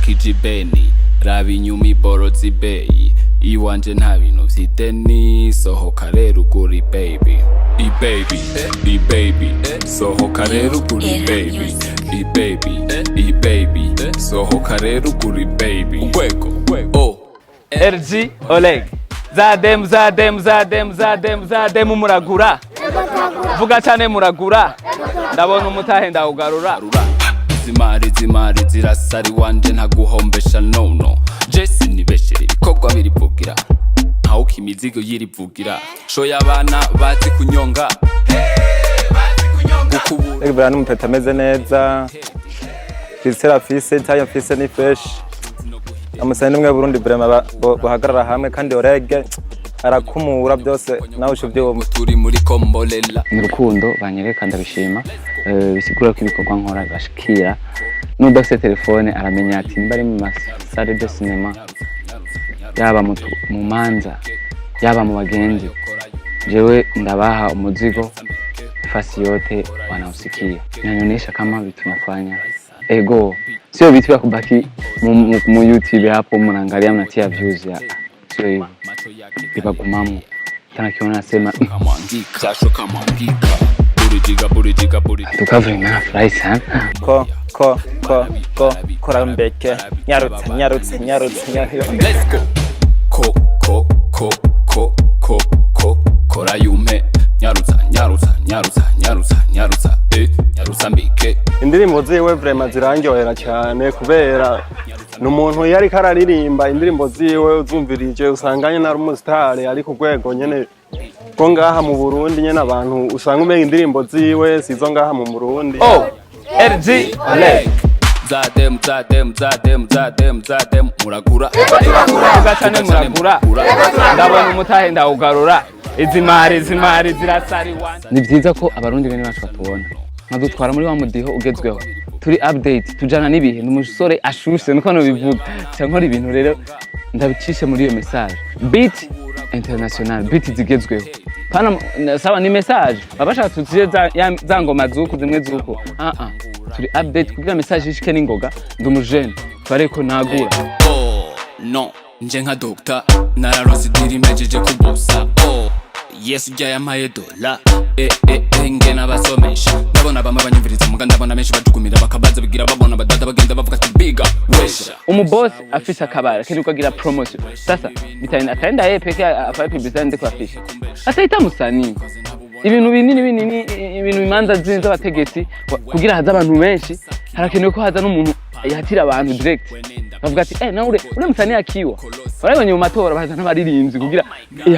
kijibeni raba inyuma iborozi ibeyi iwanje nta bintu vy'ideni sohoka rero ugura baby baby sohoka rero ugura baby baby sohoka rero ugura baby kwego oh RG Oleg zadem muragura vuga cyane muragura ndabona umutahe ndawugarura zimari zirasari wanje ntaguhombesha no Jesse nibeshere ibikorwa birivugira aho kimizigo yirivugira shoya abana bazi kunyonga Egbera n'umutete ameze neza Fise tayo fise ni fresh amusane n'umwe Burundi brema bahagarara hamwe kandi Orege arakumura byose nawe ushobye turi muri kombolela mu rukundo banyereka ndabishima bisigura ko ibikorwa nkora bashikira n'udafite telefone aramenya ati nimba ari mu masare de cinema yaba mu manza yaba mu bagenzi jewe ndabaha umuzigo fasi yote wanausikia inanionyesha kama vitu nafanya ego sio vitu vya kubaki mu YouTube hapo mnaangalia mnatia views ya sio hivyo ibagumamu tena kiona nasema kamwangika kamwangika burijiga tukavura nafurahi sana korambeke nyarutse let's go kora yume nyarutsa mbike indirimbo ziwe vraiment zirangyohera cyane kubera n'umuntu yari kararirimba indirimbo ziwe uzumvirije usanganye na umustar ari ku rwego nyene ko ngaha mu Burundi nyene abantu usanga umenye indirimbo ziwe sizo ngaha mu Burundi oh RG Oleg zadem muragura vuga cyane muragura ndabona umutahe ndawugarura izimari zirasari wanje ni byiza ko abarundi bene bacu batubona nkadutwara muri wa mudiho ugezweho turi update tujana n'ibihe n'umusore ashushe nuko no bivuga cyangwa ibintu rero ndabicishe muri iyo message beat international beat zigezweho pana sawa ni message babasha tuziye za ngoma zuko zimwe zuko turi update kugira message ishike n'ingoga ndumujene bareko nagura oh no nje nka doctor nararose diri mejeje kubusa oh yes ujya yamaye dola ngena basomesha ndabona bamwe banyumviriza muga ndabona menshi bajugumira bakabaza bigira babona badada bagenda bavuga ati biga wesha umuboss afisha kabara kiri kugira promotion sasa bitayina ataenda yeye peke afa publicity ndiko afisha ataita musani ibintu binini ibintu bimanza zinza abategetsi kugira haza abantu benshi harakenewe ko haza n'umuntu yatira abantu direct bavuga ati nawe ure musani akiwa barabonye mu matora baza n'abaririmbyi kugira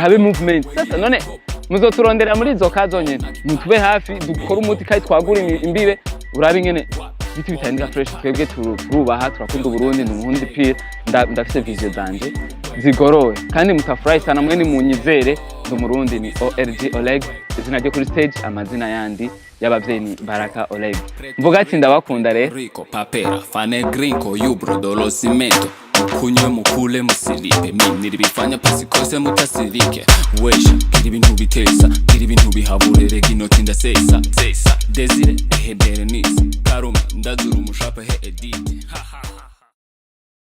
habe movement sasa none muzoturondera muri izo kazo nyene mutube hafi dukora umuti kai twagura imbibe urabe ingene biti bitandika fresh twebwe turubaha turakunda Burundi n'umuhundi pire ndafise vision zanje zigorowe kandi mutafurahi sana mwe ni munyizere ndumurundi ni ORG Oleg izina ryo kuri stage amazina yandi y'abavyeyi ni Baraka Oleg mvuga ati ndabakunda rero Rico Papera Fane Grinko Yubro Dolo Cimento kunywe mukule musilipe miniri bifanya pasi kose mutasirike wesha kiri ibintu bitesa kiri ibintu bihaburere ginoti ndasesa Desire ehebere nisi Karume ndazuru mushapa he edit